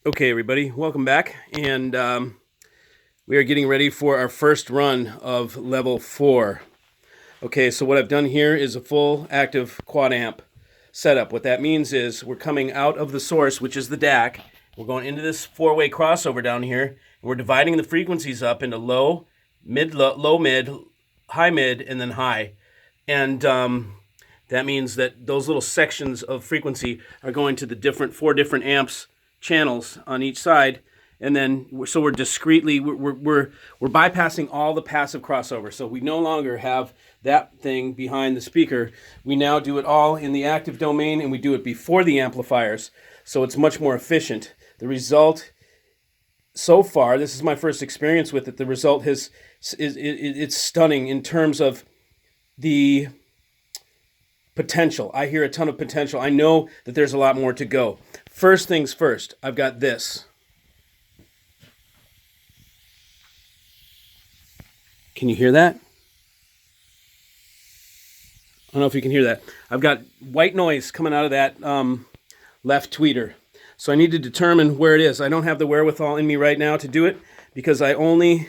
Okay, everybody, welcome back. And we are getting ready for our first run of level 4. Okay, so what I've done here is a full active quad amp setup. What that means is we're coming out of the source, which is the DAC. We're going into this 4-way crossover down here. And we're dividing the frequencies up into low, mid, low, mid, high, mid, and then high. And that means that those little sections of frequency are going to the 4 different amps channels on each side, and then so we're discretely we're bypassing all the passive crossover. So we no longer have that thing behind the speaker. We now do it all in the active domain, and we do it before the amplifiers. So it's much more efficient. The result so far, this is my first experience with it. The result it's stunning in terms of the potential. I hear a ton of potential. I know that there's a lot more to go. First things first, I've got this. Can you hear that? I don't know if you can hear that. I've got white noise coming out of that left tweeter. So I need to determine where it is. I don't have the wherewithal in me right now to do it because I only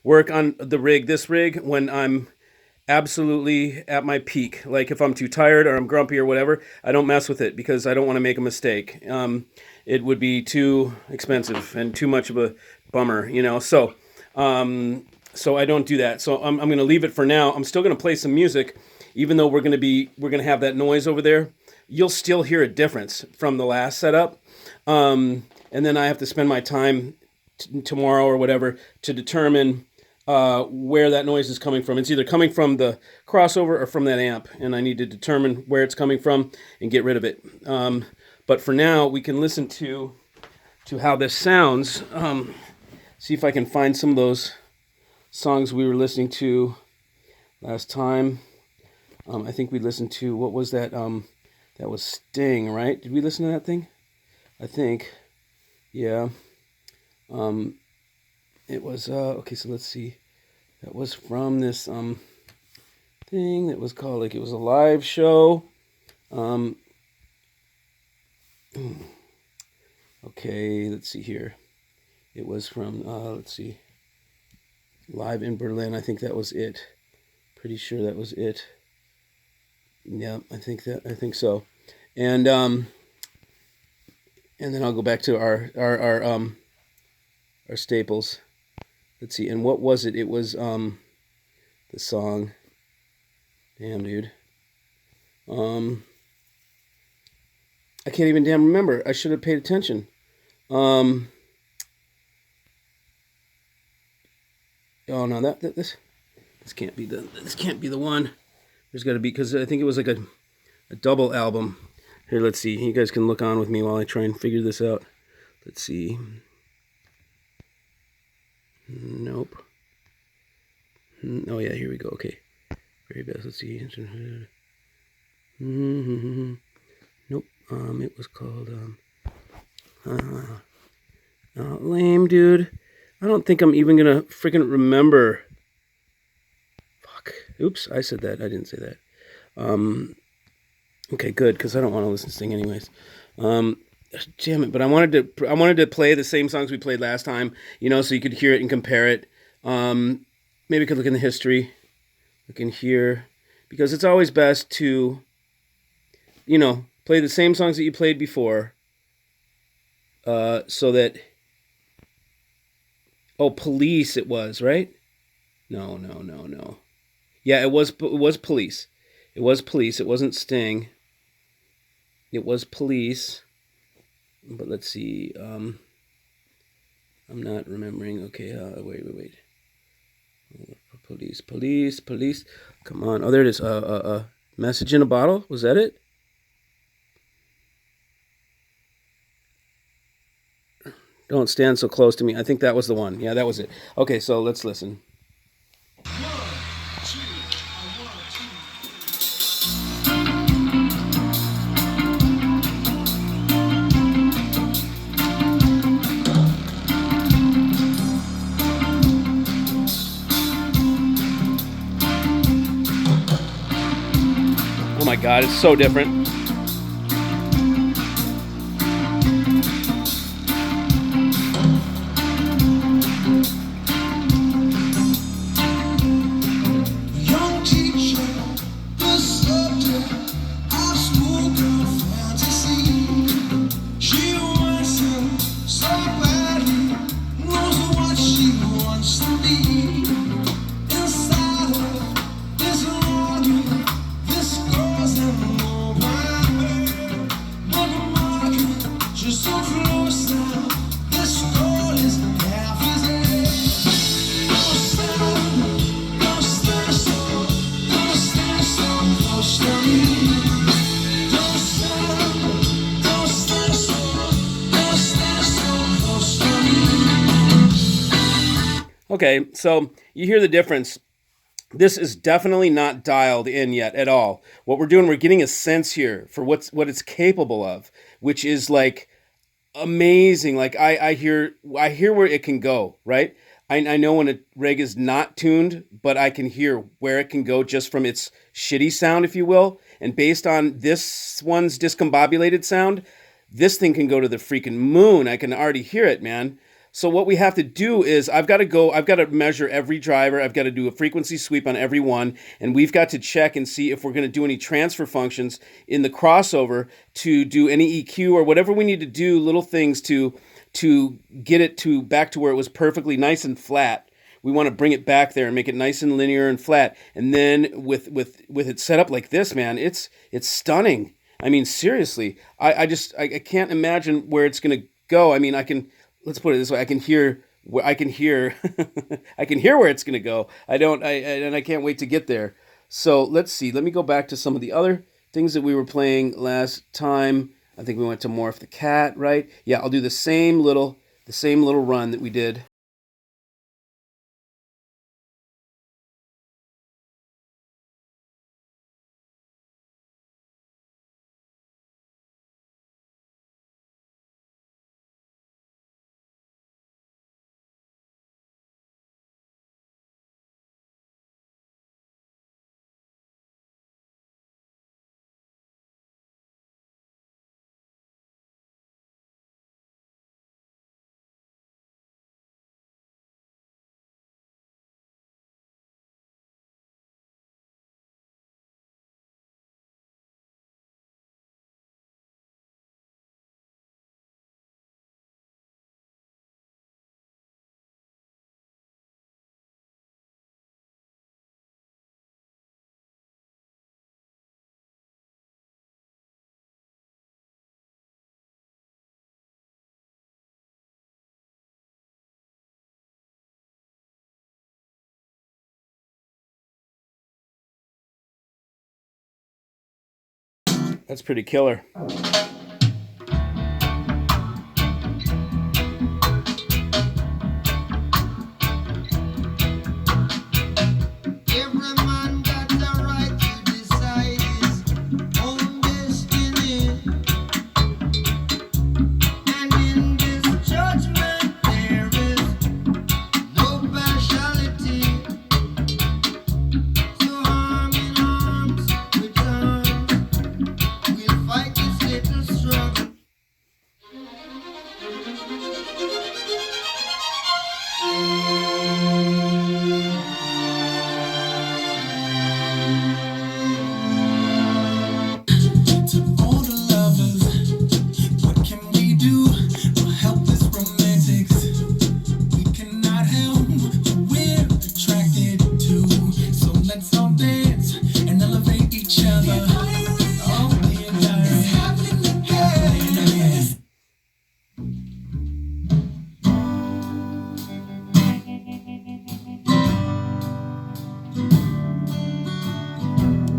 work on this rig, when I'm absolutely at my peak. Like if I'm too tired or I'm grumpy or whatever, I don't mess with it because I don't want to make a mistake. It would be too expensive and too much of a bummer, So I don't do that. So I'm going to leave it for now. I'm still going to play some music, even though we're going to have that noise over there. You'll still hear a difference from the last setup. And then I have to spend my time tomorrow or whatever to determine where that noise is coming from. It's either coming from the crossover or from that amp, and I need to determine where it's coming from and get rid of it. But for now, we can listen to how this sounds. See if I can find some of those songs we were listening to last time. I think we listened to, what was that? That was Sting, right? Did we listen to that thing? I think, yeah. It was, okay, so let's see. That was from this thing that was called, it was a live show. Okay, let's see here. It was from, let's see, Live in Berlin. I think that was it. Pretty sure that was it. Yeah, I think so. And then I'll go back to our staples. Let's see, and what was it? It was the song. Damn, dude. I can't even damn remember. I should have paid attention. Oh no, this can't be the one. There's got to be, because I think it was like a double album. Here, let's see. You guys can look on with me while I try and figure this out. Let's see. Nope. Oh yeah, here we go. Okay. Very best. Let's see. Nope. It was called lame, dude. I don't think I'm even gonna freaking remember. Fuck. Oops, I said that. I didn't say that. Okay, good, because I don't want to listen to Sting anyways. Damn it! But I wanted to play the same songs we played last time, so you could hear it and compare it. Maybe you could look in the history, look in here, because it's always best to, play the same songs that you played before, so that. Oh, Police! It was, right? No. Yeah, it was Police. It was Police. It wasn't Sting. It was Police. But let's see. I'm not remembering. Okay, wait. Police. Come on. Oh, there it is. Message in a Bottle. Was that it? Don't stand so close to me. I think that was the one. Yeah, that was it. Okay, so let's listen. Oh my God, it's so different. Okay, so you hear the difference. This is definitely not dialed in yet at all. What we're doing, we're getting a sense here for what it's capable of, which is like amazing. Like I hear where it can go, right? I know when a reg is not tuned, but I can hear where it can go just from its shitty sound, if you will. And based on this one's discombobulated sound, this thing can go to the freaking moon. I can already hear it, man. So what we have to do is I've got to measure every driver. I've got to do a frequency sweep on every one, and we've got to check and see if we're going to do any transfer functions in the crossover to do any EQ or whatever we need to do, little things to get it to back to where it was perfectly nice and flat. We want to bring it back there and make it nice and linear and flat. And then with it set up like this, man, it's stunning. I mean, seriously, I can't imagine where it's going to go. I mean, let's put it this way. I can hear I can hear where it's going to go. I can't wait to get there. So let's see. Let me go back to some of the other things that we were playing last time. I think we went to Morph the Cat, right? Yeah, I'll do the same little run that we did. That's pretty killer.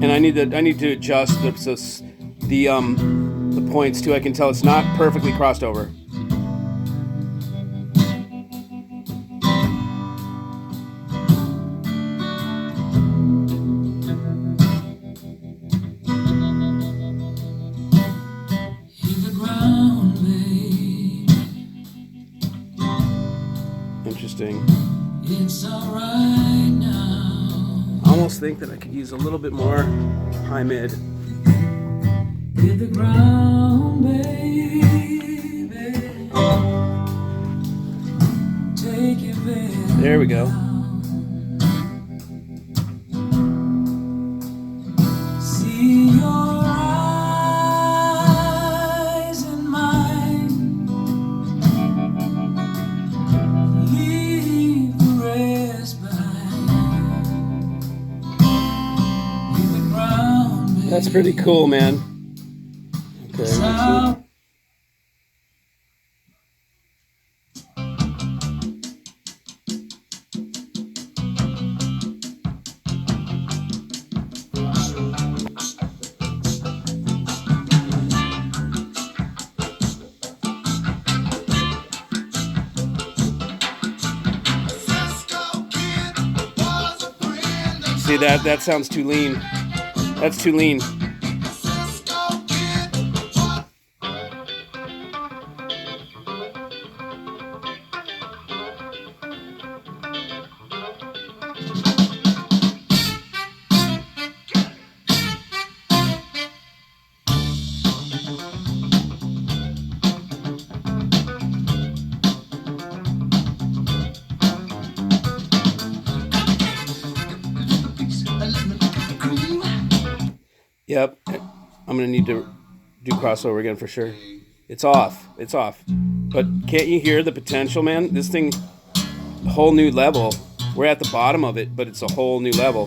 And I need to adjust the points too. I can tell it's not perfectly crossed over. Interesting. It's all right now. I almost think that I could use a little bit more high mid. Hit the ground, baby. Take it there. There we go. See your eyes in mine. Leave the rest behind. Hit the ground, baby. That's pretty cool, man. Okay, let's see. Cisco See, that sounds too lean. That's too lean. Yep, I'm gonna need to do crossover again for sure. It's off. It's off. But can't you hear the potential, man? This thing, whole new level. We're at the bottom of it, but it's a whole new level.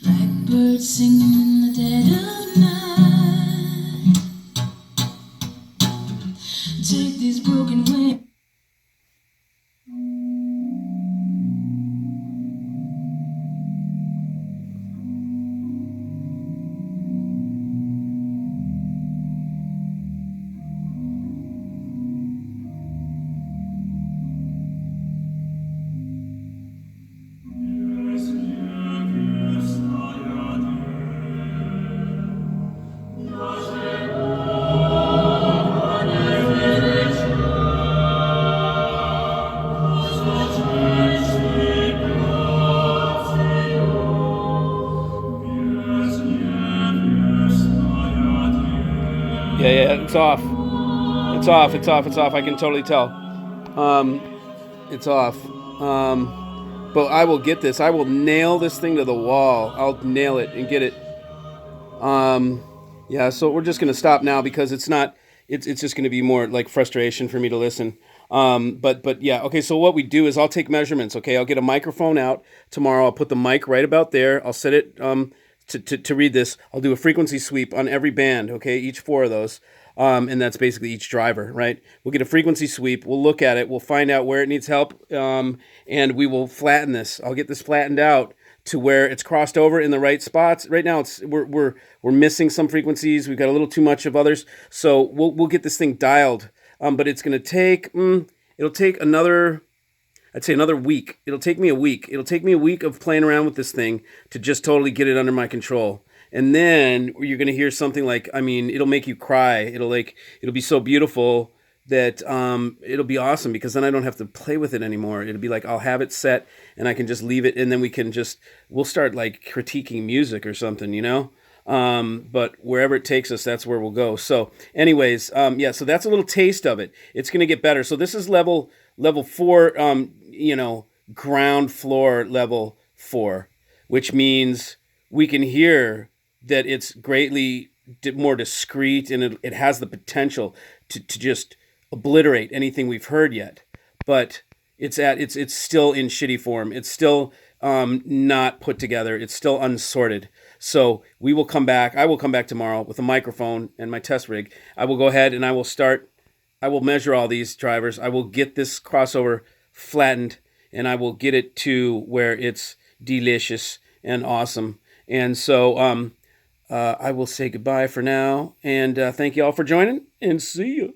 Blackbird singing in the dead of night. Take these broken wings. Yeah, it's off. It's off. It's off. It's off. I can totally tell. It's off. But I will get this. I will nail this thing to the wall. I'll nail it and get it. Yeah. So we're just gonna stop now because it's not. It's just gonna be more like frustration for me to listen. But yeah. Okay. So what we do is I'll take measurements. Okay. I'll get a microphone out tomorrow. I'll put the mic right about there. I'll set it. To read this, I'll do a frequency sweep on every band, okay, each 4 of those, and that's basically each driver, right? We'll get a frequency sweep, we'll look at it, we'll find out where it needs help, and we will flatten this. I'll get this flattened out to where it's crossed over in the right spots. Right now, we're missing some frequencies, we've got a little too much of others, so we'll get this thing dialed, but it's going to take, it'll take another... I'd say another week. It'll take me a week. It'll take me a week of playing around with this thing to just totally get it under my control. And then you're going to hear something like, I mean, it'll make you cry. It'll be so beautiful that it'll be awesome because then I don't have to play with it anymore. It'll be like I'll have it set and I can just leave it and then we'll start like critiquing music or something, you know? But wherever it takes us, that's where we'll go. So anyways, yeah, so that's a little taste of it. It's going to get better. So this is level 4, ground floor level 4, which means we can hear that it's greatly more discreet and it has the potential to just obliterate anything we've heard yet. But it's still in shitty form. It's still not put together. It's still unsorted. So we will come back. I will come back tomorrow with a microphone and my test rig. I will go ahead and I will measure all these drivers. I will get this crossover flattened and I will get it to where it's delicious and awesome. And so I will say goodbye for now and thank you all for joining and see you.